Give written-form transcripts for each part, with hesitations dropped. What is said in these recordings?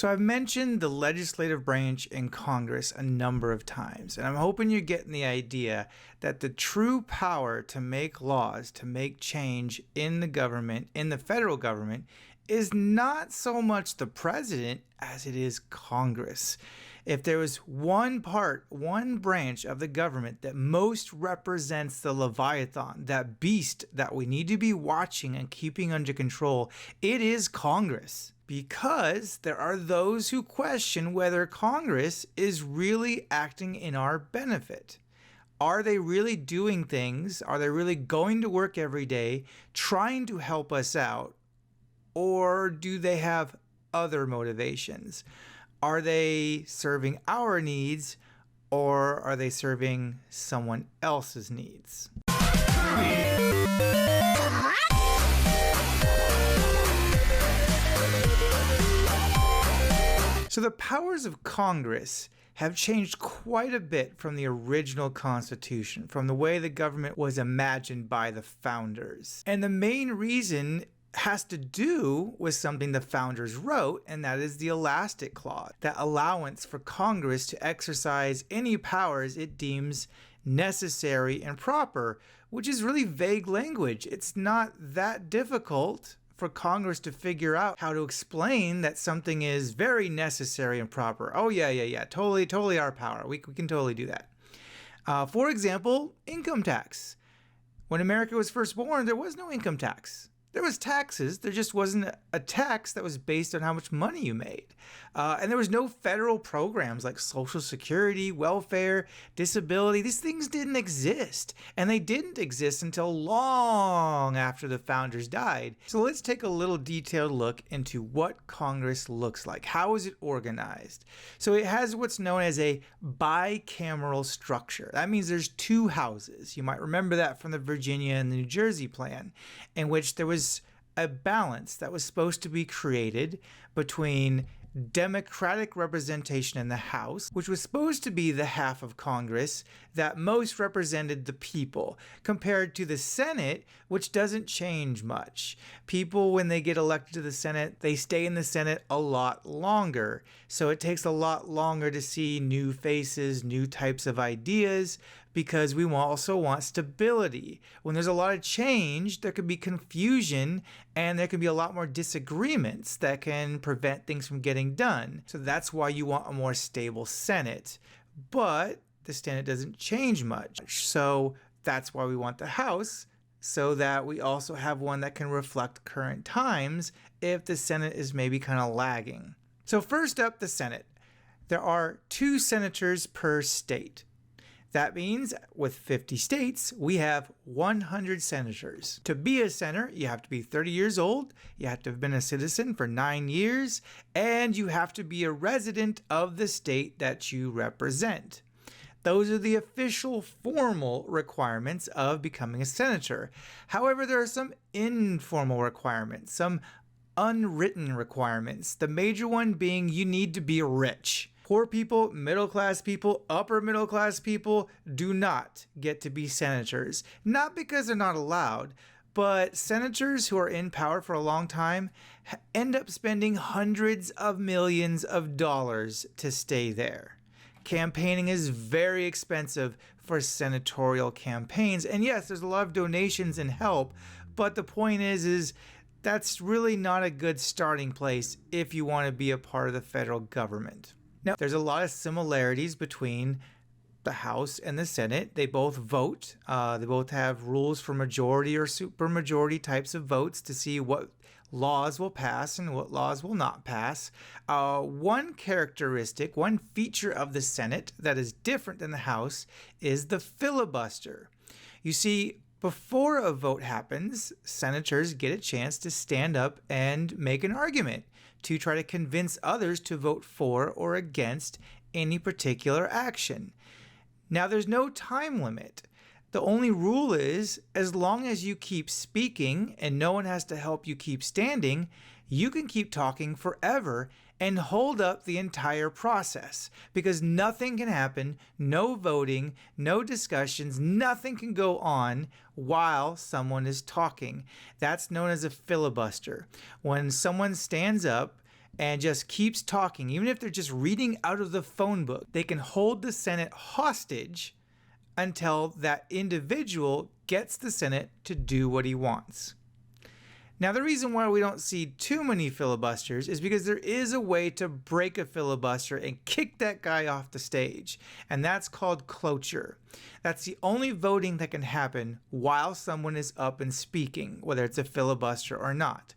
So I've mentioned the legislative branch in Congress a number of times, and I'm hoping you're getting the idea that the true power to make laws, to make change in the government, in the federal government, is not so much the president as it is Congress. If there was one branch of the government that most represents the Leviathan, that beast that we need to be watching and keeping under control, it is Congress. Because there are those who question whether Congress is really acting in our benefit. Are they really doing things? Are they really going to work every day, trying to help us out? Or do they have other motivations? Are they serving our needs, or are they serving someone else's needs? So the powers of Congress have changed quite a bit from the original Constitution, from the way the government was imagined by the founders. And the main reason has to do with something the founders wrote, and that is the Elastic Clause, that allowance for Congress to exercise any powers it deems necessary and proper, which is really vague language. It's not that difficult for Congress to figure out how to explain that something is very necessary and proper. Oh yeah, totally our power. We can totally do that. For example, income tax. When America was first born, there was no income tax. There was taxes, there just wasn't a tax that was based on how much money you made. And there was no federal programs like Social Security, welfare, disability. These things didn't exist. And they didn't exist until long after the founders died. So let's take a little detailed look into what Congress looks like. How is it organized? So it has what's known as a bicameral structure. That means there's two houses. You might remember that from the Virginia and the New Jersey plan, in which there was a balance that was supposed to be created between Democratic representation in the House, which was supposed to be the half of Congress that most represented the people, compared to the Senate, which doesn't change much. People, when they get elected to the Senate, they stay in the Senate a lot longer. So it takes a lot longer to see new faces, new types of ideas, because we also want stability. When there's a lot of change, there could be confusion, and there can be a lot more disagreements that can prevent things from getting done. So that's why you want a more stable Senate. But the Senate doesn't change much. So that's why we want the House, so that we also have one that can reflect current times if the Senate is maybe kind of lagging. So first up, the Senate. There are 2 senators per state. That means with 50 states, we have 100 senators. To be a senator, you have to be 30 years old, you have to have been a citizen for 9 years, and you have to be a resident of the state that you represent. Those are the official formal requirements of becoming a senator. However, there are some informal requirements, some unwritten requirements. The major one being you need to be rich. Poor people, middle-class people, upper-middle-class people do not get to be senators. Not because they're not allowed, but senators who are in power for a long time end up spending hundreds of millions of dollars to stay there. Campaigning is very expensive for senatorial campaigns. And yes, there's a lot of donations and help, but the point is that's really not a good starting place if you want to be a part of the federal government. Now, there's a lot of similarities between the House and the Senate. They both vote. They both have rules for majority or supermajority types of votes to see what laws will pass and what laws will not pass. One characteristic, one feature of the Senate that is different than the House is the filibuster. You see, before a vote happens, senators get a chance to stand up and make an argument to try to convince others to vote for or against any particular action. Now, there's no time limit. The only rule is, as long as you keep speaking and no one has to help you keep standing, you can keep talking forever and hold up the entire process, because nothing can happen, no voting, no discussions, nothing can go on while someone is talking. That's known as a filibuster. When someone stands up and just keeps talking, even if they're just reading out of the phone book, they can hold the Senate hostage until that individual gets the Senate to do what he wants. Now, the reason why we don't see too many filibusters is because there is a way to break a filibuster and kick that guy off the stage, and that's called cloture. That's the only voting that can happen while someone is up and speaking, whether it's a filibuster or not.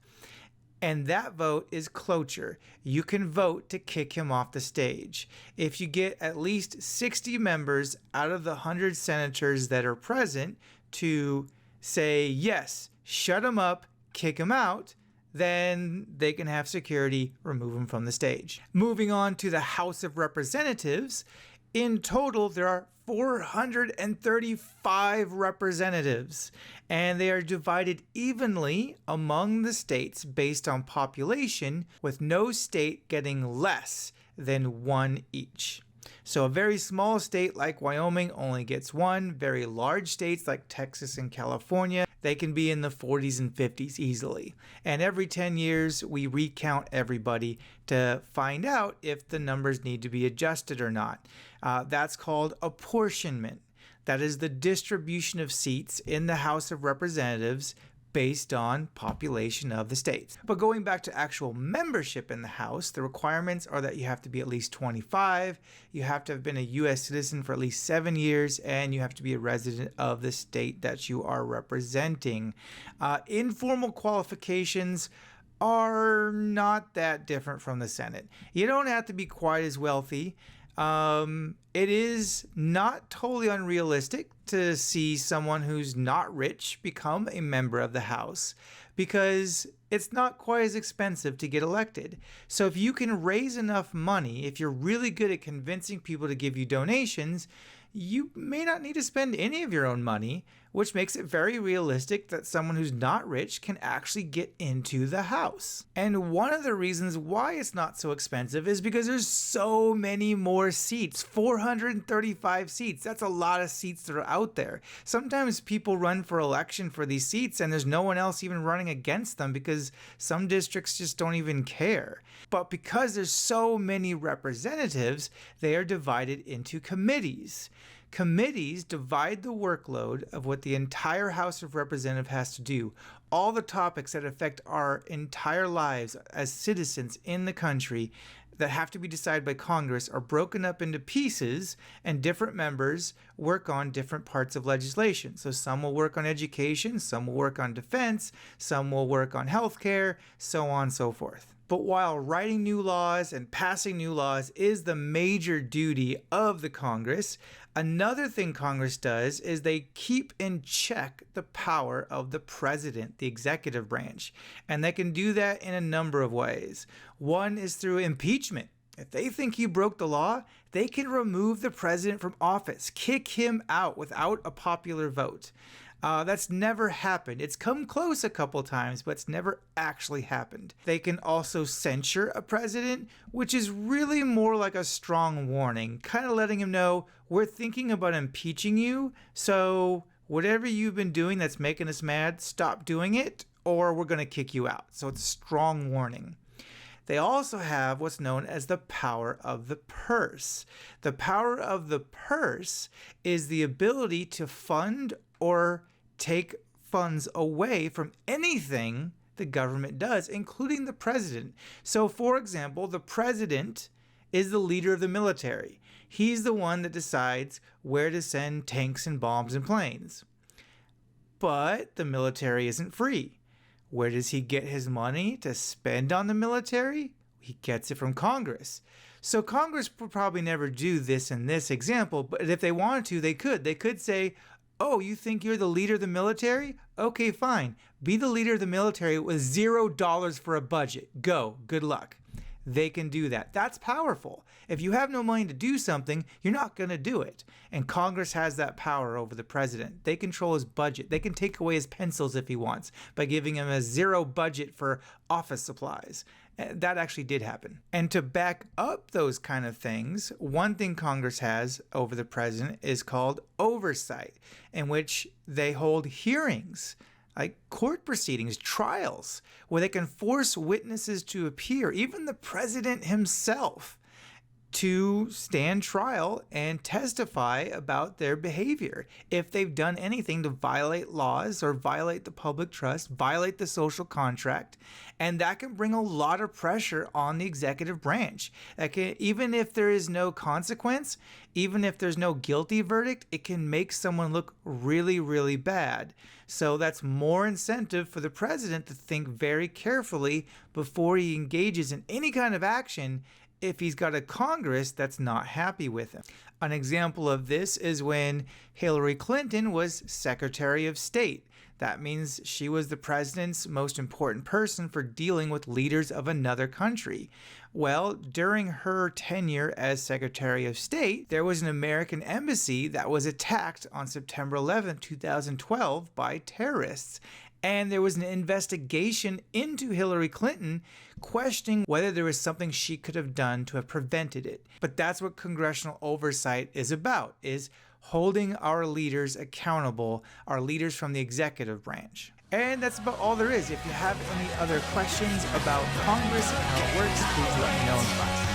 And that vote is cloture. You can vote to kick him off the stage. If you get at least 60 members out of the 100 senators that are present to say, yes, shut him up, kick him out, then they can have security remove him from the stage. Moving on to the House of Representatives, in total there are 435 representatives, and they are divided evenly among the states based on population, with no state getting less than one each. So a very small state like Wyoming only gets one. Very large states like Texas and California, they can be in the 40s and 50s easily. And every 10 years, we recount everybody to find out if the numbers need to be adjusted or not. That's called apportionment. That is the distribution of seats in the House of Representatives based on population of the states. But going back to actual membership in the House, the requirements are that you have to be at least 25, you have to have been a U.S. citizen for at least 7 years, and you have to be a resident of the state that you are representing. Informal qualifications are not that different from the Senate. You don't have to be quite as wealthy. It is not totally unrealistic to see someone who's not rich become a member of the House, because it's not quite as expensive to get elected. So if you can raise enough money, if you're really good at convincing people to give you donations, you may not need to spend any of your own money, which makes it very realistic that someone who's not rich can actually get into the House. And one of the reasons why it's not so expensive is because there's so many more seats, 435 seats. That's a lot of seats that are out there. Sometimes people run for election for these seats and there's no one else even running against them because some districts just don't even care. But because there's so many representatives, they are divided into committees. Committees divide the workload of what the entire House of Representatives has to do. All the topics that affect our entire lives as citizens in the country that have to be decided by Congress are broken up into pieces, and different members work on different parts of legislation. So some will work on education, some will work on defense, some will work on healthcare, so on and so forth. But while writing new laws and passing new laws is the major duty of the Congress, another thing Congress does is they keep in check the power of the president, the executive branch. And they can do that in a number of ways. One is through impeachment. If they think you broke the law, they can remove the president from office, kick him out without a popular vote. That's never happened. It's come close a couple times, but it's never actually happened. They can also censure a president, which is really more like a strong warning, kind of letting him know, we're thinking about impeaching you, so whatever you've been doing that's making us mad, stop doing it, or we're going to kick you out. So it's a strong warning. They also have what's known as the power of the purse. The power of the purse is the ability to fund or take funds away from anything the government does, including the president. So, for example, the president is the leader of the military. He's the one that decides where to send tanks and bombs and planes. But the military isn't free. Where does he get his money to spend on the military? He gets it from Congress. So Congress would probably never do this in this example, but if they wanted to, they could. They could say, oh, you think you're the leader of the military? Okay, fine. Be the leader of the military with $0 for a budget. Go. Good luck. They can do that. That's powerful. If you have no money to do something, you're not going to do it. And Congress has that power over the president. They control his budget. They can take away his pencils if he wants by giving him a zero budget for office supplies. That actually did happen. And to back up those kind of things, one thing Congress has over the president is called oversight, in which they hold hearings like court proceedings, trials, where they can force witnesses to appear, even the president himself, to stand trial and testify about their behavior if they've done anything to violate laws or violate the public trust, violate the social contract. And that can bring a lot of pressure on the executive branch. That can, even if there is no consequence, even if there's no guilty verdict, it can make someone look really, really bad. So that's more incentive for the president to think very carefully before he engages in any kind of action if he's got a Congress that's not happy with him. An example of this is when Hillary Clinton was Secretary of State. That means she was the president's most important person for dealing with leaders of another country. Well, during her tenure as Secretary of State, there was an American embassy that was attacked on September 11, 2012 by terrorists. And there was an investigation into Hillary Clinton questioning whether there was something she could have done to have prevented it. But that's what congressional oversight is about, is holding our leaders accountable, our leaders from the executive branch. And that's about all there is. If you have any other questions about Congress and how it works, please let me know in class.